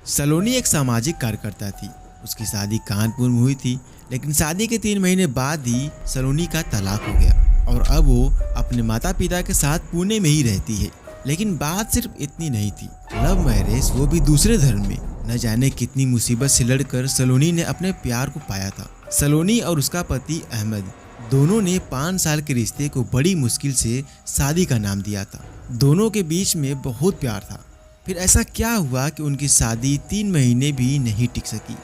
सलोनी एक सामाजिक कार्यकर्ता थी। उसकी शादी कानपुर में हुई थी, लेकिन शादी के 3 महीने बाद ही सलोनी का तलाक हो गया और अब वो अपने माता पिता के साथ पुणे में ही रहती है। लेकिन बात सिर्फ इतनी नहीं थी, लव मैरिज, वो भी दूसरे धर्म में। न जाने कितनी मुसीबत से लड़कर सलोनी ने अपने प्यार को पाया था। सलोनी और उसका पति अहमद दोनों ने 5 साल के रिश्ते को बड़ी मुश्किल से शादी का नाम दिया था। दोनों के बीच में बहुत प्यार था। फिर ऐसा क्या हुआ कि उनकी शादी 3 महीने भी नहीं टिक सकी।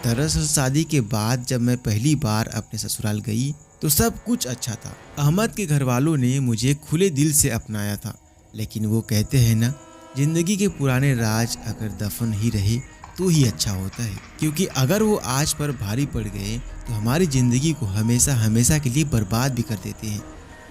दरअसल शादी के बाद जब मैं पहली बार अपने ससुराल गई तो सब कुछ अच्छा था। अहमद के घर वालों ने मुझे खुले दिल से अपनाया था, लेकिन वो कहते हैं ना, जिंदगी के पुराने राज अगर दफन ही रहे तो ही अच्छा होता है, क्योंकि अगर वो आज पर भारी पड़ गए तो हमारी जिंदगी को हमेशा हमेशा के लिए बर्बाद भी कर देते हैं।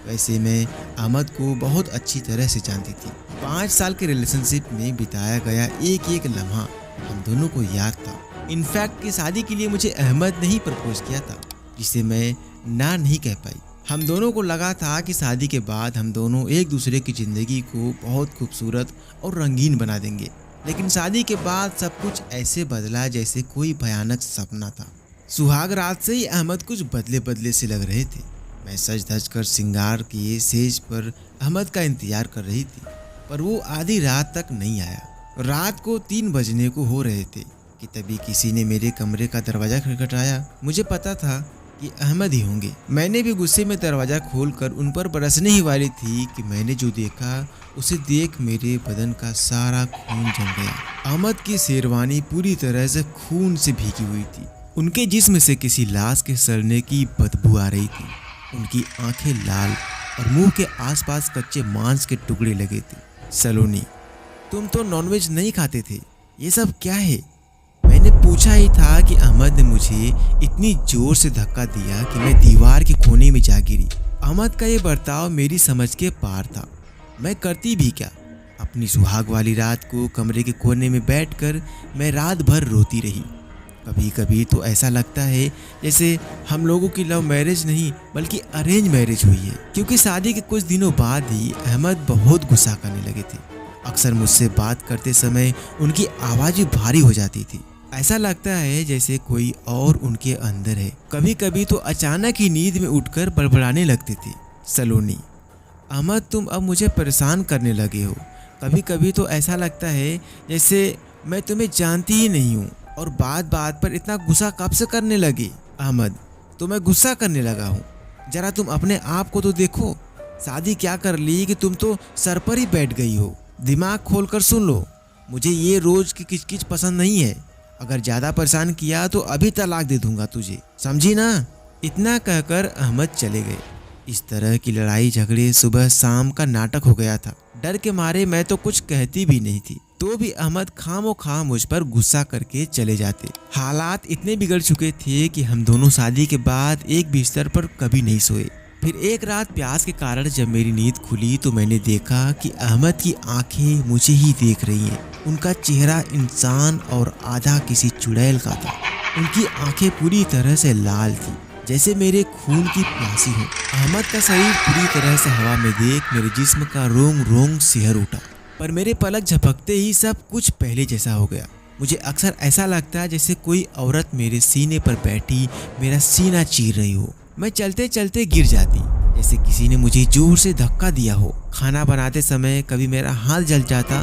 वैसे मैं अहमद को बहुत अच्छी तरह से जानती थी। 5 साल के रिलेशनशिप में बिताया गया एक एक लम्हा हम दोनों को याद था। इनफैक्ट कि शादी के लिए मुझे अहमद ने ही प्रपोज किया था, जिसे मैं ना नहीं कह पाई। हम दोनों को लगा था कि शादी के बाद हम दोनों एक दूसरे की ज़िंदगी को बहुत खूबसूरत और रंगीन बना देंगे, लेकिन शादी के बाद सब कुछ ऐसे बदला जैसे कोई भयानक सपना था। सुहाग रात से ही अहमद कुछ बदले बदले से लग रहे थे। मैं सज धज कर श्रृंगार किए सेज पर अहमद का इंतजार कर रही थी, पर वो आधी रात तक नहीं आया। रात को 3 बजने को हो रहे थे कि तभी किसी ने मेरे कमरे का दरवाज़ा खटखटाया। मुझे पता था कि अहमद ही होंगे। मैंने भी गुस्से में दरवाज़ा खोलकर उन पर बरसने ही वाली थी कि मैंने जो देखा उसे देख मेरे बदन का सारा खून जम गया। अहमद की शेरवानी पूरी तरह से खून से भीगी हुई थी। उनके जिस्म से किसी लाश के सड़ने की बदबू आ रही थी। उनकी आंखें लाल और मुंह के आसपास कच्चे मांस के टुकड़े लगे थे। सलोनी, तुम तो नॉनवेज नहीं खाते थे, ये सब क्या है? मैंने पूछा ही था कि अहमद ने मुझे इतनी जोर से धक्का दिया कि मैं दीवार के कोने में जा गिरी। अहमद का ये बर्ताव मेरी समझ के पार था। मैं करती भी क्या? अपनी सुहाग वाली रात को कमरे के कोने में बैठकर मैं रात भर रोती रही। कभी कभी तो ऐसा लगता है जैसे हम लोगों की लव मैरिज नहीं बल्कि अरेंज मैरिज हुई है, क्योंकि शादी के कुछ दिनों बाद ही अहमद बहुत गुस्सा करने लगे थे। अक्सर मुझसे बात करते समय उनकी आवाज़ भी भारी हो जाती थी। ऐसा लगता है जैसे कोई और उनके अंदर है। कभी कभी तो अचानक ही नींद में उठकर बड़बड़ाने लगते थे। सलोनी, अहमद तुम अब मुझे परेशान करने लगे हो। कभी कभी तो ऐसा लगता है जैसे मैं तुम्हें जानती ही नहीं हूँ और बात बात पर इतना गुस्सा कब से करने लगे। अहमद, तो मैं गुस्सा करने लगा हूँ? जरा तुम अपने आप को तो देखो। शादी क्या कर ली कि तुम तो सर पर ही बैठ गई हो। दिमाग खोलकर सुन लो, मुझे ये रोज की किचकिच पसंद नहीं है। अगर ज़्यादा परेशान किया तो अभी तलाक दे दूंगा तुझे, समझी ना? इतना कहकर अहमद चले गए। इस तरह की लड़ाई झगड़े सुबह शाम का नाटक हो गया था। डर के मारे मैं तो कुछ कहती भी नहीं थी, तो भी अहमद खामोखा मुझ पर गुस्सा करके चले जाते। हालात इतने बिगड़ चुके थे कि हम दोनों शादी के बाद एक बिस्तर पर कभी नहीं सोए। फिर एक रात प्यास के कारण जब मेरी नींद खुली तो मैंने देखा कि अहमद की आंखें मुझे ही देख रही हैं। उनका चेहरा इंसान और आधा किसी चुड़ैल का था। उनकी आंखें पूरी तरह से लाल थी, जैसे मेरे खून की प्यासी हो। अहमद का शरीर पूरी तरह से हवा में देख मेरे जिस्म का रोंग रोंग सिहर उठा, पर मेरे पलक झपकते ही सब कुछ पहले जैसा हो गया। मुझे अक्सर ऐसा लगता है जैसे कोई औरत मेरे सीने पर बैठी मेरा सीना चीर रही हो। मैं चलते चलते गिर जाती, जैसे किसी ने मुझे जोर से धक्का दिया हो। खाना बनाते समय कभी मेरा हाथ जल जाता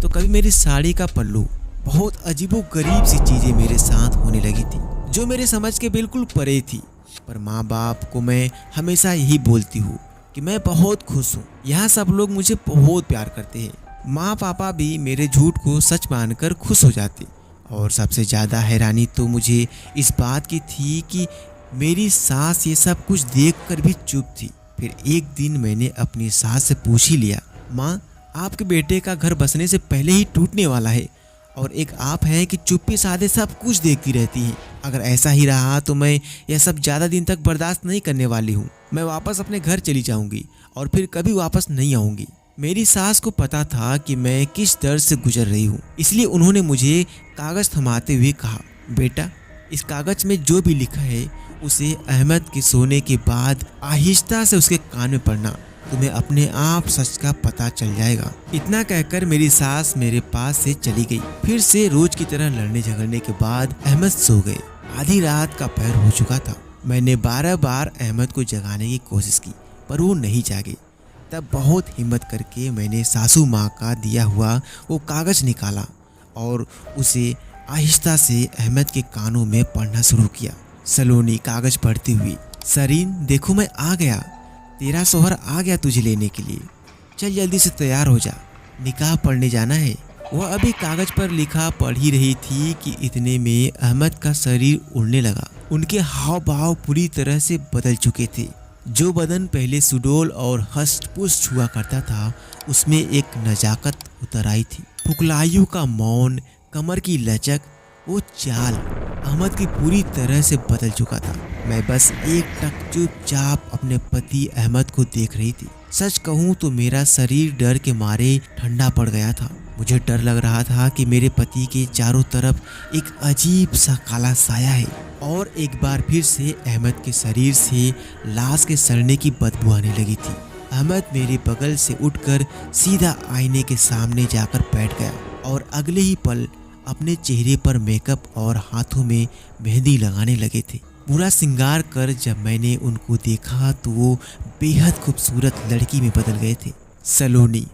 तो कभी मेरी साड़ी का पल्लू। बहुत अजीबोगरीब सी चीजें मेरे साथ होने लगी थी, जो मेरे समझ के बिल्कुल परे थी। पर माँ बाप को मैं हमेशा यही बोलती हूँ कि मैं बहुत खुश हूँ। यहाँ सब लोग मुझे बहुत प्यार करते हैं। माँ पापा भी मेरे झूठ को सच मानकर खुश हो जाते। और सबसे ज़्यादा हैरानी तो मुझे इस बात की थी कि मेरी सास ये सब कुछ देखकर भी चुप थी। फिर एक दिन मैंने अपनी सास से पूछ ही लिया, माँ, आपके बेटे का घर बसने से पहले ही टूटने वाला है और एक आप हैं कि चुप्पी साधे सब कुछ देखती रहती हैं। अगर ऐसा ही रहा तो मैं यह सब ज़्यादा दिन तक बर्दाश्त नहीं करने वाली हूँ। मैं वापस अपने घर चली जाऊँगी और फिर कभी वापस नहीं आऊँगी। मेरी सास को पता था कि मैं किस दर्द से गुजर रही हूँ, इसलिए उन्होंने मुझे कागज़ थमाते हुए कहा, बेटा, इस कागज़ में जो भी लिखा है उसे अहमद के सोने के बाद आहिस्ता से उसके कान में पढ़ना। तुम्हें अपने आप सच का पता चल जाएगा। इतना कहकर मेरी सास मेरे पास से चली गई। फिर से रोज की तरह लड़ने झगड़ने के बाद अहमद सो गए। आधी रात का पहर हो चुका था। मैंने 12 बार अहमद को जगाने की कोशिश की पर वो नहीं जागे। तब बहुत हिम्मत करके मैंने सासू माँ का दिया हुआ वो कागज निकाला और उसे आहिस्ता से अहमद के कानों में पढ़ना शुरू किया। सलोनी कागज पढ़ती हुई, सरीन देखो मैं आ गया, तेरा शोहर आ गया तुझे लेने के लिए, चल जल्दी से तैयार हो जा, निकाह पढ़ने जाना है। वह अभी कागज पर लिखा पढ़ ही रही थी कि इतने में अहमद का शरीर उड़ने लगा। उनके हाव भाव पूरी तरह से बदल चुके थे। जो बदन पहले सुडौल और हष्ट पुष्ट हुआ करता था उसमें एक नजाकत उतर आई थी। पुकलायु का मौन, कमर की लचक, वो चाल अहमद की पूरी तरह से बदल चुका था। मैं बस एक टक चुपचाप अपने पति अहमद को देख रही थी। सच कहूँ तो मेरा शरीर डर के मारे ठंडा पड़ गया था। मुझे डर लग रहा था कि मेरे पति के चारों तरफ एक अजीब सा काला साया है और एक बार फिर से अहमद के शरीर से लाश के सड़ने की बदबू आने लगी थी। अहमद मेरे बगल से उठकर सीधा आईने के सामने जाकर बैठ गया और अगले ही पल अपने चेहरे पर मेकअप और हाथों में मेहंदी लगाने लगे थे। पूरा श्रृंगार कर जब मैंने उनको देखा तो वो बेहद खूबसूरत लड़की में बदल गए थे। सलोनी,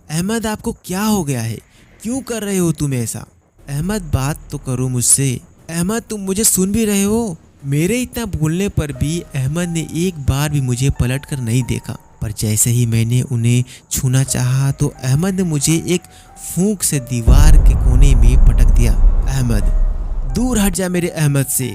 अहमद आपको क्या हो गया है, क्यों कर रहे हो तुम ऐसा? अहमद बात तो करो मुझसे। अहमद तुम मुझे सुन भी रहे हो? मेरे इतना बोलने पर भी अहमद ने एक बार भी मुझे पलट कर नहीं देखा। पर जैसे ही मैंने उन्हें छूना चाहा तो अहमद ने मुझे एक फूंक से दीवार के कोने में पटक दिया। अहमद, दूर हट जा मेरे अहमद से।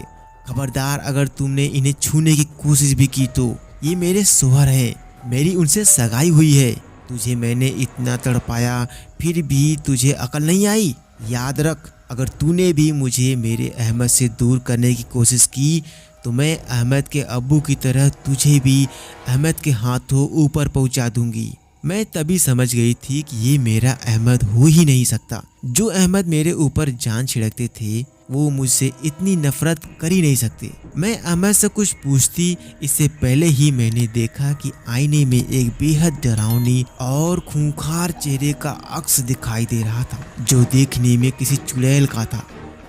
खबरदार अगर तुमने इन्हें छूने की कोशिश भी की तो ये मेरे शोहर है, मेरी उनसे सगाई हुई है। तुझे मैंने इतना तड़पाया फिर भी तुझे अकल नहीं आई? याद रख, अगर तूने भी मुझे मेरे अहमद से दूर करने की कोशिश की तो मैं अहमद के अब्बू की तरह तुझे भी अहमद के हाथों ऊपर पहुंचा दूंगी। मैं तभी समझ गई थी कि ये मेरा अहमद हो ही नहीं सकता। जो अहमद मेरे ऊपर जान छिड़कते थे वो मुझसे इतनी नफरत कर ही नहीं सकते। मैं अहमद से कुछ पूछती इससे पहले ही मैंने देखा कि आईने में एक बेहद डरावनी और खूंखार चेहरे का अक्स दिखाई दे रहा था जो देखने में किसी चुड़ैल का था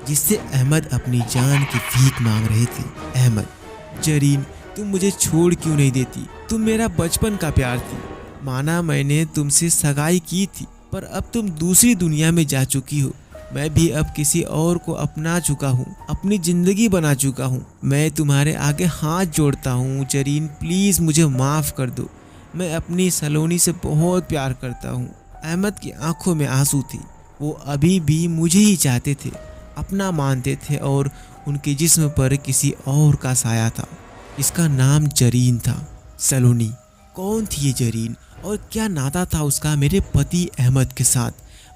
जिससे अहमद अपनी जान की भीख मांग रहे थे। अहमद, जरीन तुम मुझे छोड़ क्यों नहीं देती? तुम मेरा बचपन का प्यार थी। माना मैंने तुमसे सगाई की थी पर अब तुम दूसरी दुनिया में जा चुकी हो। मैं भी अब किसी और को अपना चुका हूँ, अपनी जिंदगी बना चुका हूँ। मैं तुम्हारे आगे हाथ जोड़ता हूँ जरीन, प्लीज मुझे माफ कर दो। मैं अपनी सलोनी से बहुत प्यार करता हूँ। अहमद की आंखों में आंसू थी। वो अभी भी मुझे ही चाहते थे, अपना मानते थे और उनके जिस्म पर किसी और का साया था। इसका नाम जरीन था। सलोनी, कौन थी ये जरीन और क्या नाता था उसका मेरे पति अहमद के साथ?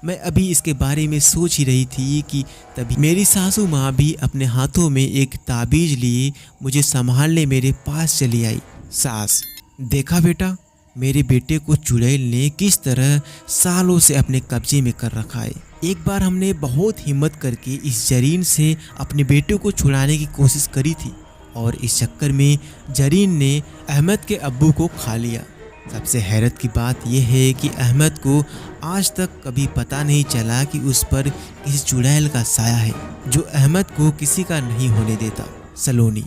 मैं अभी इसके बारे में सोच ही रही थी कि तभी मेरी सासू माँ भी अपने हाथों में एक ताबीज लिए मुझे संभालने मेरे पास चली आई। सास, देखा बेटा, मेरे बेटे को चुड़ैल ने किस तरह सालों से अपने कब्जे में कर रखा है। एक बार हमने बहुत हिम्मत करके इस जरीन से अपने बेटे को छुड़ाने की कोशिश करी थी और इस चक्कर में जरीन ने अहमद के अब्बू को खा लिया। सबसे हैरत की बात यह है कि अहमद को आज तक कभी पता नहीं चला कि उस पर किसी चुड़ैल का साया है जो अहमद को किसी का नहीं होने देता। सलोनी,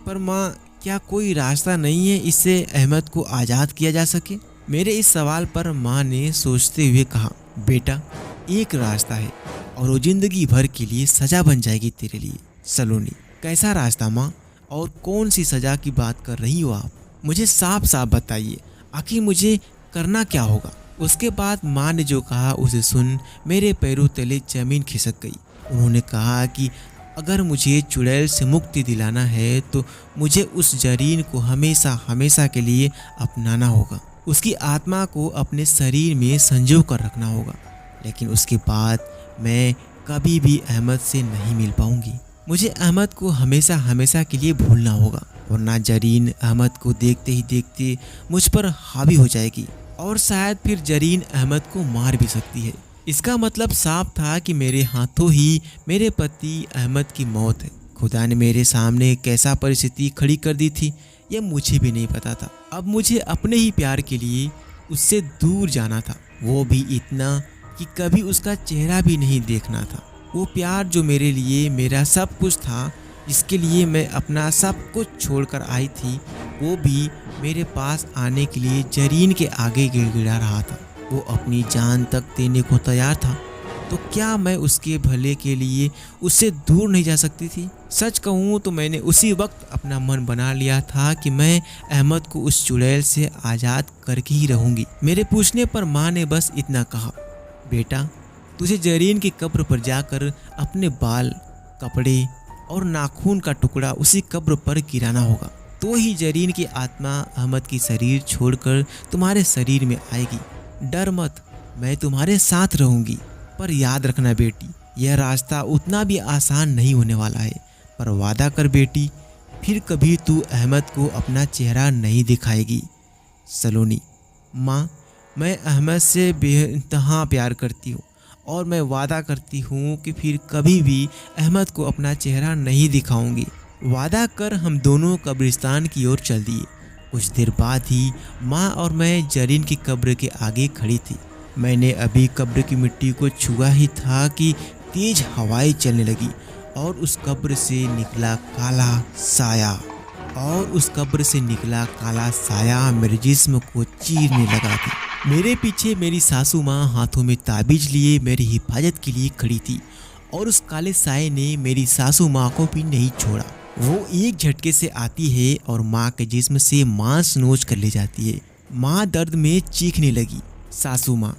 पर माँ, क्या कोई रास्ता नहीं है इससे अहमद को आज़ाद किया जा सके? मेरे इस सवाल पर माँ ने सोचते हुए कहा, बेटा, एक रास्ता है और वो जिंदगी भर के लिए सजा बन जाएगी तेरे लिए। सलोनी, कैसा रास्ता माँ, और कौन सी सजा की बात कर रही हो आप? मुझे साफ साफ बताइए, आखिर मुझे करना क्या होगा? उसके बाद माँ ने जो कहा उसे सुन मेरे पैरों तले जमीन खिसक गई। उन्होंने कहा कि अगर मुझे चुड़ैल से मुक्ति दिलाना है तो मुझे उस जरीन को हमेशा हमेशा के लिए अपनाना होगा, उसकी आत्मा को अपने शरीर में संजो कर रखना होगा। लेकिन उसके बाद मैं कभी भी अहमद से नहीं मिल पाऊंगी। मुझे अहमद को हमेशा हमेशा के लिए भूलना होगा, वरना जरीन अहमद को देखते ही देखते मुझ पर हावी हो जाएगी और शायद फिर जरीन अहमद को मार भी सकती है। इसका मतलब साफ था कि मेरे हाथों ही मेरे पति अहमद की मौत है। खुदा ने मेरे सामने कैसा परिस्थिति खड़ी कर दी थी यह मुझे भी नहीं पता था। अब मुझे अपने ही प्यार के लिए उससे दूर जाना था, वो भी इतना कि कभी उसका चेहरा भी नहीं देखना था। वो प्यार जो मेरे लिए मेरा सब कुछ था, जिसके लिए मैं अपना सब कुछ छोड़कर आई थी, वो भी मेरे पास आने के लिए जरीन के आगे गिड़गिड़ा रहा था। वो अपनी जान तक देने को तैयार था, तो क्या मैं उसके भले के लिए उससे दूर नहीं जा सकती थी? सच कहूँ तो मैंने उसी वक्त अपना मन बना लिया था कि मैं अहमद को उस चुड़ैल से आज़ाद करके ही रहूँगी। मेरे पूछने पर माँ ने बस इतना कहा, बेटा तुझे जरीन की कब्र पर जाकर अपने बाल, कपड़े और नाखून का टुकड़ा उसी कब्र पर गिराना होगा, तो ही जरीन की आत्मा अहमद की शरीर छोड़कर तुम्हारे शरीर में आएगी। डर मत, मैं तुम्हारे साथ रहूँगी। पर याद रखना बेटी, यह रास्ता उतना भी आसान नहीं होने वाला है। पर वादा कर बेटी, फिर कभी तू अहमद को अपना चेहरा नहीं दिखाएगी। सलोनी। माँ, मैं अहमद से बेइंतहा प्यार करती हूँ और मैं वादा करती हूँ कि फिर कभी भी अहमद को अपना चेहरा नहीं दिखाऊंगी। वादा कर हम दोनों कब्रिस्तान की ओर चल दिए। कुछ देर बाद ही माँ और मैं जरीन की कब्र के आगे खड़ी थी। मैंने अभी कब्र की मिट्टी को छुआ ही था कि तेज हवाएं चलने लगी और उस कब्र से निकला काला साया मेरे जिस्म को चीरने लगा था। मेरे पीछे मेरी सासू माँ हाथों में ताबीज लिए मेरी हिफाजत के लिए खड़ी थी और उस काले साये ने मेरी सासू माँ को भी नहीं छोड़ा। वो एक झटके से आती है और माँ के जिस्म से मांस नोच कर ले जाती है। माँ दर्द में चीखने लगी। सासू माँ,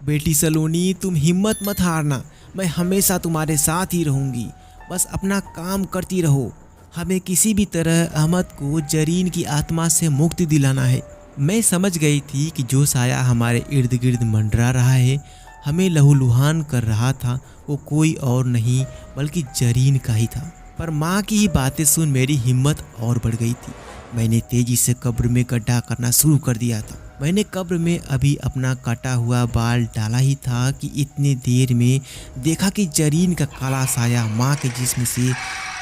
बेटी सलोनी तुम हिम्मत मत हारना, मैं हमेशा तुम्हारे साथ ही रहूँगी, बस अपना काम करती रहो। हमें किसी भी तरह अहमद को जरीन की आत्मा से मुक्ति दिलाना है। मैं समझ गई थी कि जो साया हमारे इर्द गिर्द मंडरा रहा है, हमें लहूलुहान कर रहा था, वो कोई और नहीं बल्कि जरीन का ही था। पर माँ की ही बातें सुन मेरी हिम्मत और बढ़ गई थी। मैंने तेजी से कब्र में गड्ढा करना शुरू कर दिया था। मैंने कब्र में अभी अपना कटा हुआ बाल डाला ही था कि इतनी देर में देखा कि जरीन का काला साया माँ के जिस्म से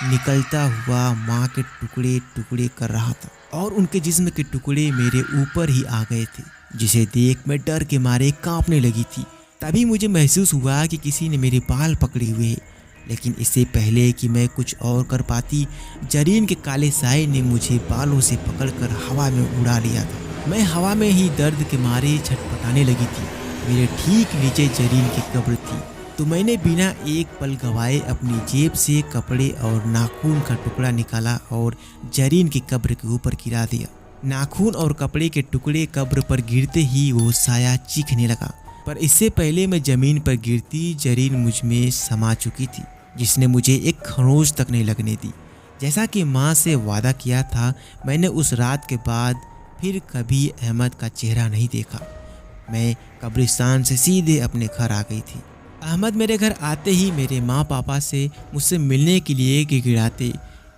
निकलता हुआ माँ के टुकड़े टुकड़े कर रहा था और उनके जिस्म के टुकड़े मेरे ऊपर ही आ गए थे, जिसे देख मैं डर के मारे कांपने लगी थी। तभी मुझे महसूस हुआ कि किसी ने मेरे बाल पकड़े हुए हैं, लेकिन इससे पहले कि मैं कुछ और कर पाती, जरीन के काले साये ने मुझे बालों से पकड़कर हवा में उड़ा लिया था। मैं हवा में ही दर्द के मारे छटपटाने लगी थी। मेरे ठीक नीचे जरीन की कब्र थी, तो मैंने बिना एक पल गवाए अपनी जेब से कपड़े और नाखून का टुकड़ा निकाला और जरीन की कब्र के ऊपर गिरा दिया। नाखून और कपड़े के टुकड़े कब्र पर गिरते ही वो साया चीखने लगा, पर इससे पहले मैं जमीन पर गिरती जरीन मुझ में समा चुकी थी, जिसने मुझे एक खरोंच तक नहीं लगने दी। जैसा कि माँ से वादा किया था, मैंने उस रात के बाद फिर कभी अहमद का चेहरा नहीं देखा। मैं कब्रिस्तान से सीधे अपने घर आ गई थी। अहमद मेरे घर आते ही मेरे माँ पापा से मुझसे मिलने के लिए गिड़गिड़ाते,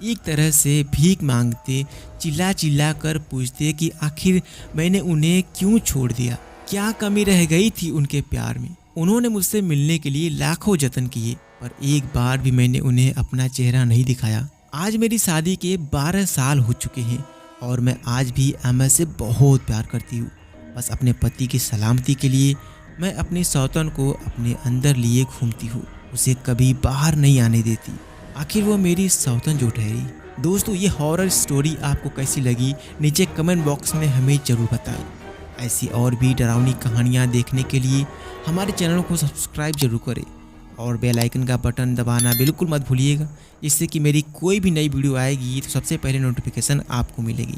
एक तरह से भीख मांगते, चिल्ला चिल्ला कर पूछते कि आखिर मैंने उन्हें क्यों छोड़ दिया, क्या कमी रह गई थी उनके प्यार में। उन्होंने मुझसे मिलने के लिए लाखों जतन किए, पर एक बार भी मैंने उन्हें अपना चेहरा नहीं दिखाया। आज मेरी शादी के 12 साल हो चुके हैं और मैं आज भी अहमद से बहुत प्यार करती हूँ। बस अपने पति की सलामती के लिए मैं अपनी सौतन को अपने अंदर लिए घूमती हूँ, उसे कभी बाहर नहीं आने देती। आखिर वो मेरी सौतन जो ठहरी। दोस्तों, ये हॉरर स्टोरी आपको कैसी लगी नीचे कमेंट बॉक्स में हमें ज़रूर बताएं। ऐसी और भी डरावनी कहानियाँ देखने के लिए हमारे चैनल को सब्सक्राइब जरूर करें और बेल आइकन का बटन दबाना बिल्कुल मत भूलिएगा, जिससे कि मेरी कोई भी नई वीडियो आएगी तो सबसे पहले नोटिफिकेशन आपको मिलेगी।